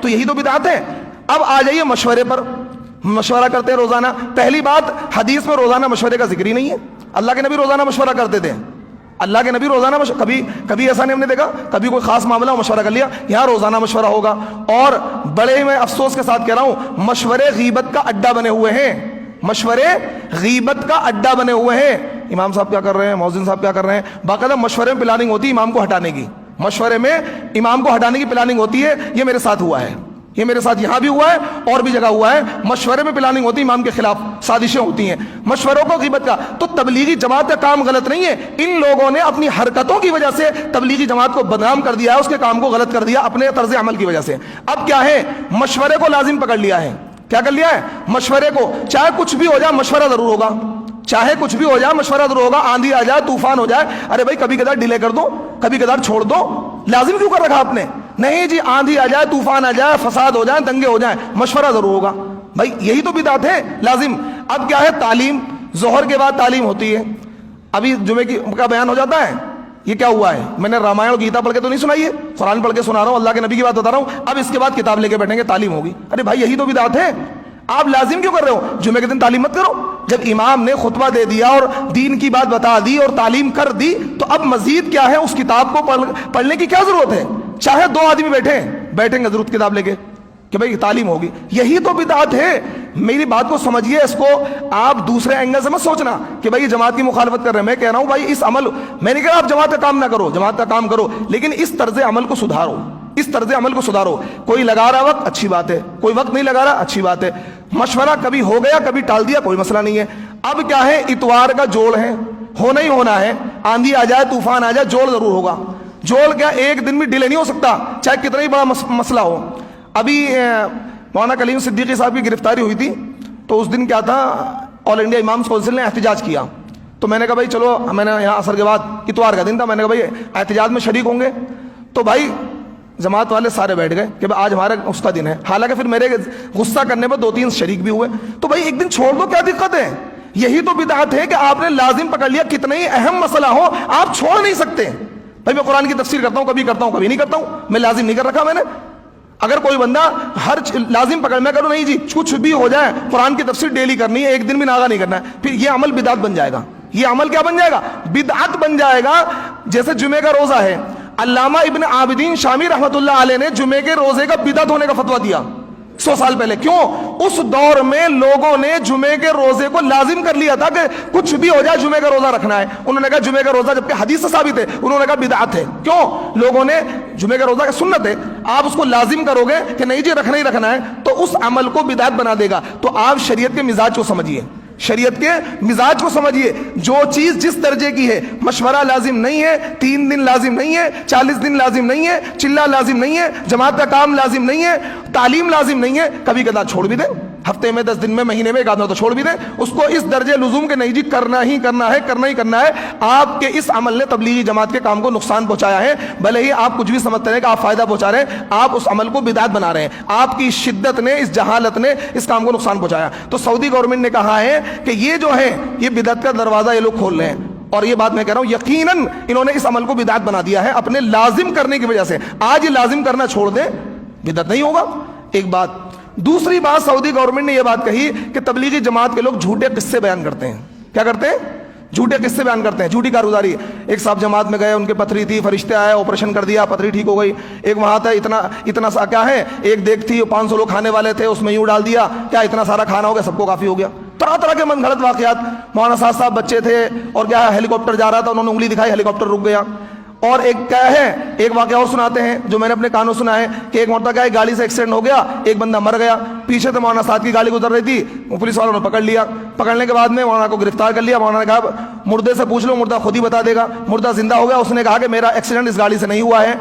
تو یہی تو بدعت ہے. اب آ جائیے مشورے پر. مشورہ کرتے ہیں روزانہ. پہلی بات, حدیث میں روزانہ مشورے کا ذکر ہی نہیں ہے. اللہ کے نبی روزانہ مشورہ کرتے تھے. اللہ کے نبی روزانہ کبھی ایسا نہیں ہم نے دیکھا کبھی کوئی خاص معاملہ ہو مشورہ کر لیا. یہاں روزانہ مشورہ ہوگا. اور بڑے میں افسوس کے ساتھ کہہ رہا ہوں, مشورے غیبت کا اڈا بنے ہوئے ہیں. مشورے غیبت کا اڈا بنے ہوئے ہیں. امام صاحب کیا کر رہے ہیں, مؤذن صاحب کیا کر رہے ہیں, باقاعدہ مشورے میں پلاننگ ہوتی ہے امام کو ہٹانے کی. مشورے میں امام کو ہٹانے کی پلاننگ ہوتی ہے. یہ میرے ساتھ ہوا ہے, یہ میرے ساتھ یہاں بھی ہوا ہے اور بھی جگہ ہوا ہے. مشورے میں پلاننگ ہوتی ہے, امام کے خلاف سازشیں ہوتی ہیں. مشوروں کو غیبت کا. تو تبلیغی جماعت کا کام غلط نہیں ہے. ان لوگوں نے اپنی حرکتوں کی وجہ سے تبلیغی جماعت کو بدنام کر دیا ہے, اس کے کام کو غلط کر دیا اپنے طرز عمل کی وجہ سے. اب کیا ہے, مشورے کو لازم پکڑ لیا ہے. کیا کر لیا ہے, مشورے کو. چاہے کچھ بھی ہو جائے مشورہ ضرور ہوگا. چاہے کچھ بھی ہو جائے مشورہ ضرور ہوگا. آندھی آ جائے, طوفان ہو جائے, ارے بھائی کبھی کبھار ڈیلے کر دو, کبھی کبھار چھوڑ دو. لازم کیوں کر رکھا آپ نے؟ نہیں جی, آندھی آ جائے, طوفان آ جائے, فساد ہو جائے, دنگے ہو جائیں, مشورہ ضرور ہوگا. بھائی یہی تو بدعت ہے, لازم. اب کیا ہے, تعلیم. ظہر کے بعد تعلیم ہوتی ہے. ابھی جمعے کا بیان ہو جاتا ہے. یہ کیا ہوا ہے, میں نے رامائن اور گیتا پڑھ کے تو نہیں سنائی ہے, قرآن پڑھ کے سنا رہا ہوں, اللہ کے نبی کی بات بتا رہا ہوں. اب اس کے بعد کتاب لے کے بیٹھیں گے, تعلیم ہوگی. ارے بھائی یہی تو بدعت ہے. آپ لازم کیوں کر رہے ہو؟ جمعے کے دن تعلیم مت کرو. جب امام نے خطبہ دے دیا اور دین کی بات بتا دی اور تعلیم کر دی, تو اب مزید کیا ہے, اس کتاب کو پڑھنے کی کیا ضرورت ہے؟ چاہے 2 آدمی بیٹھیں گے ضرورت کتاب لے کے کہ بھائی تعلیم ہوگی. یہی تو بدعت ہے. میری بات کو سمجھیے, اس کو آپ دوسرے اینگل سے مت سوچنا کہ بھائی جماعت کی مخالفت کر رہے ہیں. میں کہہ رہا ہوں بھائی اس عمل, میں نہیں کہہ رہا آپ جماعت کا کام نہ کرو, جماعت کا کام کرو, لیکن اس طرز عمل کو سدھارو. اس طرز عمل کو سدھارو. کوئی لگا رہا وقت, اچھی بات ہے. کوئی وقت نہیں لگا رہا, اچھی بات ہے. مشورہ کبھی ہو گیا, کبھی ٹال دیا, کوئی مسئلہ نہیں ہے. اب کیا ہے, اتوار کا جوڑ ہے, ہونا ہی ہونا ہے. آندھی آ جائے, طوفان آ جائے, جوڑ ضرور ہوگا. جوڑ کیا ایک دن بھی ڈیلے نہیں ہو سکتا, چاہے کتنا ہی بڑا مسئلہ ہو. ابھی مولانا کلیم صدیقی صاحب کی گرفتاری ہوئی تھی, تو اس دن کیا تھا, آل انڈیا امامز کونسل نے احتجاج کیا. تو میں نے کہا بھائی چلو, میں نے یہاں عصر کے بعد اتوار کا دن تھا, میں نے کہا بھائی احتجاج میں شریک ہوں گے. تو بھائی جماعت والے سارے بیٹھ گئے کہ آج ہمارا اس کا دن ہے. حالانکہ پھر میرے غصہ کرنے پر 2-3 شریک بھی ہوئے. تو بھائی ایک دن چھوڑ دو, کیا دقت ہے؟ یہی تو بدعت ہے کہ آپ نے لازم پکڑ لیا. کتنا ہی اہم مسئلہ ہو آپ چھوڑ نہیں سکتے. بھائی میں قرآن کی تفسیر کرتا ہوں, کبھی کرتا ہوں, کبھی نہیں کرتا ہوں. میں لازم نہیں کر رکھا میں نے. اگر کوئی بندہ ہر لازم پکڑ, میں کروں نہیں جی, کچھ بھی ہو جائے قرآن کی تفسیر ڈیلی کرنی ہے, ایک دن بھی ناغا نہیں کرنا ہے, پھر یہ عمل بدعت بن جائے گا. یہ عمل کیا بن جائے گا؟ بدعت بن جائے گا. جیسے جمعے کا روزہ ہے, علامہ ابن عابدین شامی رحمۃ اللہ علیہ نے جمعے کے روزے کا بدعت ہونے کا فتویٰ دیا 100 سال پہلے. کیوں؟ اس دور میں لوگوں نے جمعے کے روزے کو لازم کر لیا تھا کہ کچھ بھی ہو جائے جمعے کا روزہ رکھنا ہے. انہوں نے کہا جمعے کا روزہ, جبکہ حدیث سے ثابت ہے, انہوں نے کہا بدعت ہے. کیوں؟ لوگوں نے جمعے کا روزہ کا سنت ہے, آپ اس کو لازم کرو گے کہ نہیں جی رکھنا ہی رکھنا ہے, تو اس عمل کو بدعت بنا دے گا. تو آپ شریعت کے مزاج کو سمجھیے, شریعت کے مزاج کو سمجھیے. جو چیز جس درجے کی ہے, مشورہ لازم نہیں ہے, 3 دن لازم نہیں ہے, 40 دن لازم نہیں ہے, چلہ لازم نہیں ہے, جماعت کا کام لازم نہیں ہے, تعلیم لازم نہیں ہے, کبھی کبھار چھوڑ بھی دیں, ہفتے میں 10 دن میں مہینے میں 1 آدھ تو چھوڑ بھی دیں. اس کو اس درجے لزوم کے نہیں جی کرنا ہی کرنا ہے, کرنا ہی کرنا ہے. آپ کے اس عمل نے تبلیغی جماعت کے کام کو نقصان پہنچایا ہے. بھلے ہی آپ کچھ بھی سمجھتے ہیں کہ آپ فائدہ پہنچا رہے ہیں, آپ اس عمل کو بدعت بنا رہے ہیں. آپ کی شدت نے, اس جہالت نے اس کام کو نقصان پہنچایا. تو سعودی گورنمنٹ نے کہا ہے کہ یہ جو ہے یہ بدعت کا دروازہ یہ لوگ کھول رہے ہیں. اور یہ بات میں کہہ رہا ہوں, یقیناً انہوں نے اس عمل کو بدعت بنا دیا ہے اپنے لازم کرنے کی وجہ سے. آج یہ لازم کرنا چھوڑ دیں, بدعت نہیں ہوگا. ایک بات. دوسری بات, سعودی گورنمنٹ نے یہ بات کہی کہ تبلیغی جماعت کے لوگ جھوٹے قصے بیان کرتے ہیں. کیا کرتے ہیں؟ جھوٹے قصے بیان کرتے ہیں, جھوٹی کارگزاری. ایک صاحب جماعت میں گئے, ان کے پتھری تھی, فرشتے آئے, آپریشن کر دیا, پتھری ٹھیک ہو گئی. ایک وہاں تھا, اتنا سا کیا ہے, ایک دیگ تھی, 500 لوگ کھانے والے تھے, اس میں یوں ڈال دیا, کیا اتنا سارا کھانا ہو گیا, سب کو کافی ہو گیا. طرح طرح کے من گھڑت واقعات. مولانا صاحب بچے تھے اور کیا ہے, ہیلی کاپٹر جا رہا تھا, انہوں نے انگلی دکھائی, ہیلی کاپٹر رک گیا. اور ایک کیا ہے, ایک واقعہ اور سناتے ہیں جو میں نے اپنے کانوں سنا ہے کہ ایک مرتبہ کیا ہے, گاڑی سے ایکسیڈنٹ ہو گیا, ایک بندہ مر گیا, پیچھے سے مولانا صاحب کی گاڑی گزر رہی تھی, پولیس والوں نے پکڑ لیا. پکڑنے کے بعد میں مولانا کو گرفتار کر لیا. مولانا نے کہا مردے سے پوچھ لو, مردہ خود ہی بتا دے گا. مردہ زندہ ہو گیا, اس نے کہا کہ میرا ایکسیڈنٹ اس گاڑی سے نہیں ہوا ہے.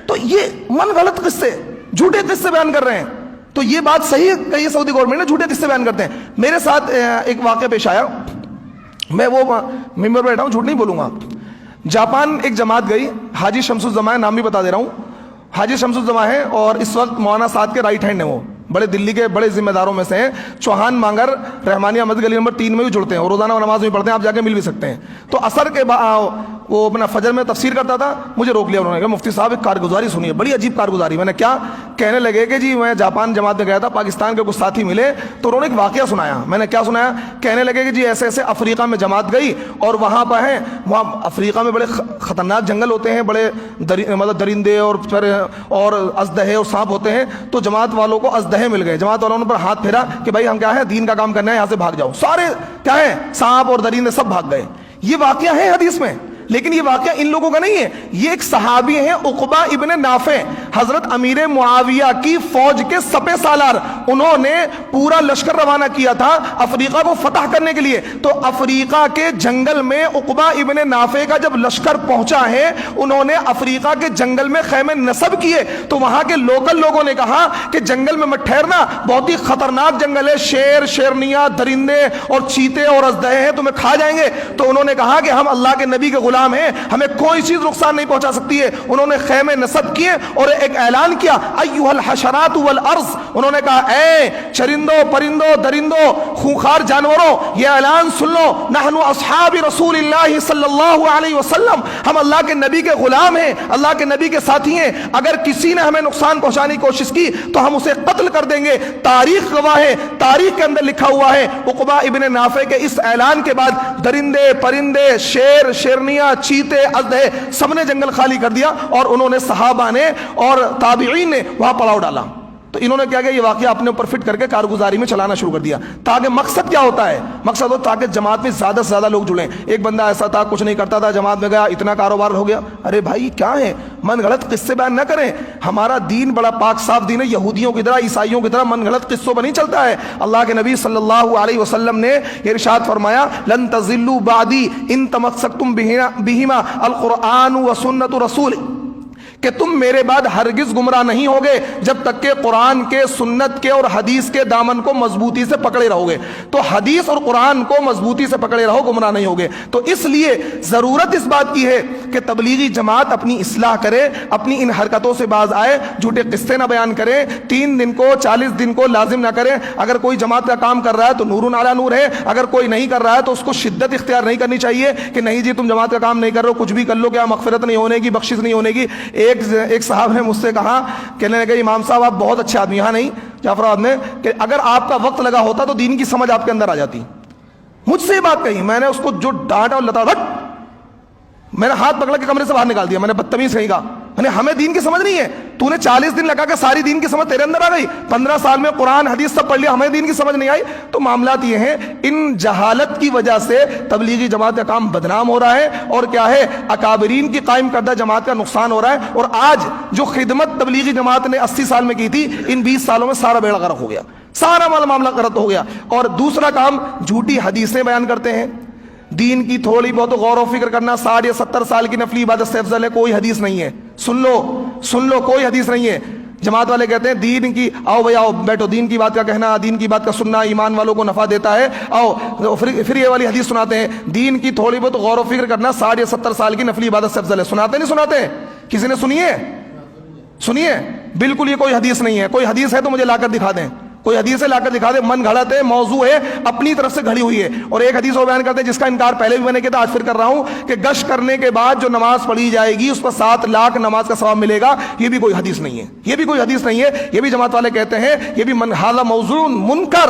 تو یہ من غلط قصے, جھوٹے قصے بیان کر رہے ہیں. تو یہ بات صحیح ہے کہ یہ سعودی گورنمنٹ نے جھوٹے قصے بیان کرتے ہیں. میرے ساتھ ایک واقعہ پیش آیا, میں وہ ممبر پہ بیٹھا ہوں, جھوٹ نہیں بولوں گا. جاپان ایک جماعت گئی, حاجی شمس الزمان, نام بھی بتا دے رہا ہوں, حاجی شمس الزمان ہے اور اس وقت مولانا سعد کے رائٹ ہینڈ ہیں. وہ بڑے دلی کے بڑے ذمہ داروں میں سے ہیں. چوہان مانگر رحمانیہ مسجد گلی نمبر 3 میں بھی جڑتے ہیں, اور روزانہ نماز بھی پڑھتے ہیں, آپ جا کے مل بھی سکتے ہیں. تو عصر کے وہ اپنا فجر میں تفسیر کرتا تھا, مجھے روک لیا انہوں نے کہا مفتی صاحب ایک کارگزاری سنیے, بڑی عجیب کارگزاری. میں نے کیا؟ کہنے لگے کہ جی میں جاپان جماعت میں گیا تھا, پاکستان کے کچھ ساتھی ملے تو انہوں نے ایک واقعہ سنایا. میں نے کیا سنایا؟ کہنے لگے کہ جی ایسے ایسے افریقہ میں جماعت گئی اور وہاں پہ ہیں, وہاں افریقہ میں بڑے خطرناک جنگل ہوتے ہیں, بڑے مطلب درندے اور ازدہے اور سانپ ہوتے ہیں, تو جماعت والوں کو ازدہے مل گئے. جماعت والوں نے پر ہاتھ پھیرا کہ بھائی ہم کیا ہے, دین کا کام کرنا ہے, یہاں سے بھاگ جاؤ. سارے کیا ہے, سانپ اور درندے سب بھاگ گئے. یہ واقعہ ہے حدیث میں, لیکن یہ واقعہ ان لوگوں کا نہیں ہے. یہ ایک صحابی ہیں عقبہ ابن نافع, حضرت امیر معاویہ کی فوج کے سپہ سالار. انہوں نے پورا لشکر روانہ کیا تھا افریقہ کو فتح کرنے کے لیے. تو افریقہ کے جنگل میں عقبہ ابن نافع کا جب لشکر پہنچا ہے, انہوں نے افریقہ کے جنگل میں خیمے نصب کیے. تو وہاں کے لوکل لوگوں نے کہا کہ جنگل میں مت ٹھہرنا, بہت ہی خطرناک جنگل ہے, شیر شیرنیاں درندے اور چیتے اور ازدہے ہیں, تمہیں کھا جائیں گے. تو انہوں نے کہا کہ ہم اللہ کے نبی کے غلام ہیں, ہمیں کوئی چیز نقصان نہیں پہنچا سکتی ہے. انہوں نے خیمے نصب کیے اور ایک اعلان کیا, ایھا الحشرات والارض. انہوں نے کہا اے چرندوں پرندوں درندوں خونخوار جانوروں, یہ اعلان سن لو, نحن اصحاب رسول اللہ صلی اللہ علیہ وسلم, ہم اللہ کے نبی کے غلام ہیں, اللہ کے نبی کے ساتھی ہیں. اگر کسی نے ہمیں نقصان پہنچانے کی کوشش کی تو ہم اسے قتل کر دیں گے. تاریخ گواہ ہے, تاریخ کے اندر لکھا ہوا ہے. عقبہ ابن نافع کے اس اعلان کے بعد درندے پرندے شیر شیرنیاں چیتے ازدہے سب نے جنگل خالی کر دیا, اور انہوں نے صحابہ نے اور تابعین نے وہاں پڑاؤ ڈالا. تو انہوں نے کیا کیا, یہ واقعہ اپنے اوپر فٹ کر کے کارگزاری میں چلانا شروع کر دیا. تاکہ مقصد کیا ہوتا ہے, مقصد ہو تاکہ جماعت میں زیادہ سے زیادہ لوگ جڑیں. ایک بندہ ایسا تھا کچھ نہیں کرتا تھا, جماعت میں گیا اتنا کاروبار ہو گیا. ارے بھائی کیا ہے, من غلط قصے بیان نہ کریں. ہمارا دین بڑا پاک صاف دین ہے, یہودیوں کی طرح عیسائیوں کی طرح من غلط قصوں پر نہیں چلتا ہے. اللہ کے نبی صلی اللہ علیہ وسلم نے ارشاد فرمایا, لن تضلوا بعدی ان تمسکتم بہما القرآن و سنت رسول, کہ تم میرے بعد ہرگز گمراہ نہیں ہوگے جب تک کہ قرآن کے, سنت کے اور حدیث کے دامن کو مضبوطی سے پکڑے رہو گے. تو حدیث اور قرآن کو مضبوطی سے پکڑے رہو, گمراہ نہیں ہوگے. تو اس لیے ضرورت اس بات کی ہے کہ تبلیغی جماعت اپنی اصلاح کرے, اپنی ان حرکتوں سے باز آئے, جھوٹے قصے نہ بیان کرے, 3 دن کو 40 دن کو لازم نہ کرے. اگر کوئی جماعت کا کام کر رہا ہے تو نور علی نور ہے, اگر کوئی نہیں کر رہا ہے تو اس کو شدت اختیار نہیں کرنی چاہیے کہ نہیں جی تم جماعت کا کام نہیں کر رہے ہو, کچھ بھی کر لو, کیا مغفرت نہیں ہونے کی, بخشش نہیں ہونے کی. ایک صاحب نے مجھ سے کہا, کہنے لگے امام صاحب آپ بہت اچھے آدمی, یہاں نہیں جعفر آباد میں, کہ اگر آپ کا وقت لگا ہوتا تو دین کی سمجھ آپ کے اندر آ جاتی. مجھ سے یہ بات کہی, میں نے اس کو جو ڈانٹا اور لتا, میں نے ہاتھ پکڑ کے کمرے سے باہر نکال دیا. میں نے بدتمیز کہیں گا, میں نے ہمیں دین کی سمجھ نہیں ہے, تو نے 40 دن لگا کے ساری دین کی سمجھ تیرے اندر آ گئی, 15 سال میں قرآن حدیث سب پڑھ لیا, ہمیں دین کی سمجھ نہیں آئی. تو معاملات یہ ہیں, ان جہالت کی وجہ سے تبلیغی جماعت کا کام بدنام ہو رہا ہے, اور کیا ہے اکابرین کی قائم کردہ جماعت کا نقصان ہو رہا ہے. اور آج جو خدمت تبلیغی جماعت نے 80 سال میں کی تھی, ان 20 سالوں میں سارا بیڑا غرق ہو گیا, سارا معاملہ غلط ہو گیا. اور دوسرا کام, جھوٹی حدیثیں بیان کرتے ہیں. دین کی تھوڑی بہت غور و فکر کرنا 60 یا 70 سال کی نفلی عبادت سے افضل ہے, کوئی حدیث نہیں ہے. سن لو کوئی حدیث نہیں ہے. جماعت والے کہتے ہیں دین کی, آؤ بھائی آؤ بیٹھو, دین کی بات کا کہنا, دین کی بات کا سننا ایمان والوں کو نفع دیتا ہے, آؤ. پھر یہ والی حدیث سناتے ہیں, دین کی تھوڑی بہت غور و فکر کرنا 60 یا 70 سال کی نفلی عبادت سے افضل ہے. سناتے نہیں سناتے, کسی نے سنیے, بالکل یہ کوئی حدیث نہیں ہے. کوئی حدیث ہے تو مجھے لا کر دکھا دیں, کوئی حدیث لا کر دکھا دے. من گھڑت ہے, موضوع ہے, اپنی طرف سے گھڑی ہوئی ہے. اور ایک حدیث وہ بیان کرتے ہیں جس کا انکار پہلے بھی میں نے کیا تھا, آج پھر کر رہا ہوں, کہ گشت کرنے کے بعد جو نماز پڑھی جائے گی اس پر 7 لاکھ نماز کا ثواب ملے گا. یہ بھی کوئی حدیث نہیں ہے, یہ بھی کوئی حدیث نہیں ہے. یہ بھی جماعت والے کہتے ہیں یہ بھی منحالہ موضوع منکر,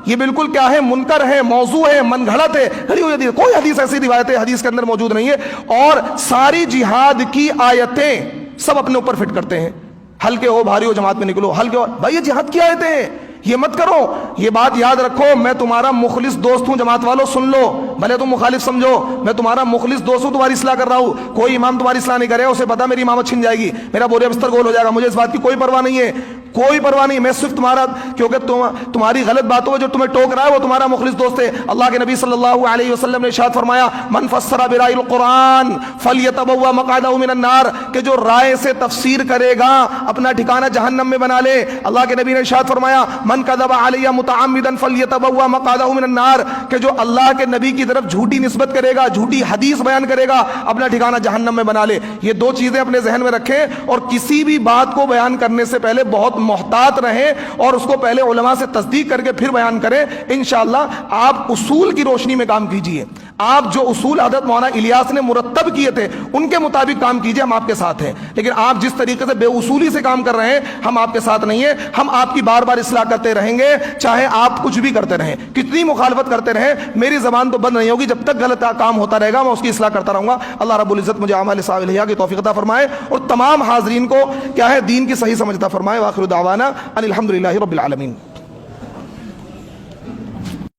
یہ بالکل کیا ہے, منکر ہے, موضوع ہے, من گھڑت ہے, گھڑی ہوئی حدیث. کوئی حدیث ایسی روایت حدیث کے اندر موجود نہیں ہے. اور ساری جہاد کی آیتیں سب اپنے اوپر فٹ کرتے ہیں, ہلکے ہو بھاری ہو جماعت میں نکلو, ہلکے ہو. بھائی یہ جہاد کی آیتیں ہیں, یہ مت کرو. یہ بات یاد رکھو, میں تمہارا مخلص دوست ہوں. جماعت والوں سن لو, بھلے تم مخالف سمجھو, میں تمہارا مخلص دوست ہوں, تمہاری اصلاح کر رہا ہوں. کوئی امام تمہاری اصلاح نہیں کرے, اسے پتا میری امامت چھن جائے گی, میرا بوریا بستر گول ہو جائے گا. مجھے اس بات کی کوئی پرواہ نہیں ہے, کوئی پرواہ نہیں. میں صرف تمہارا, کیونکہ تمہاری غلط باتوں جو تمہیں ٹوک رہا ہے وہ تمہارا مخلص دوست ہے. اللہ کے نبی صلی اللہ علیہ وسلم نے ارشاد فرمایا, من فسر برائے القرآن فلیتبوأ مقعدہ من النار, کہ جو رائے سے تفسیر کرے گا اپنا ٹھکانہ جہنم میں بنا لے. اللہ کے نبی نے ارشاد فرمایا, من کذب علی متعمدا فلیتبوأ مقعدہ من النار, کہ جو اللہ کے نبی کی طرف جھوٹی نسبت کرے گا, جھوٹی حدیث بیان کرے گا, اپنا ٹھکانہ جہنم میں بنا لے. یہ 2 چیزیں اپنے ذہن میں رکھیں, اور کسی بھی بات کو بیان کرنے سے پہلے بہت محتاط رہیں, اور اس کو پہلے علماء سے تصدیق کر کے پھر بیان کریں. انشاءاللہ آپ اصول کی روشنی میں کام کیجئے. آپ جو اصول حضرت مولانا الیاس نے مرتب کیے تھے ان کے مطابق کام کیجئے، ہم آپ کے ساتھ ہیں. لیکن آپ جس طریقے سے بے اصولی سے کام کر رہے ہیں ہم آپ کے ساتھ نہیں ہیں. ہم آپ کی بار بار اصلاح کرتے رہیں گے چاہے آپ کچھ بھی کرتے رہیں، کتنی مخالفت کرتے رہیں، میری زبان تو بند نہیں ہوگی. جب تک غلط کام ہوتا رہے گا میں اس کی اصلاح کرتا رہوں گا. اللہ رب العزت مجھے اعمال صالحہ کی توفیق عطا فرمائے اور تمام حاضرین کو کیا ہے دین کی صحیح سمجھ عطا فرمائے. وآخر دعوانا ان الحمدللہ رب العالمین.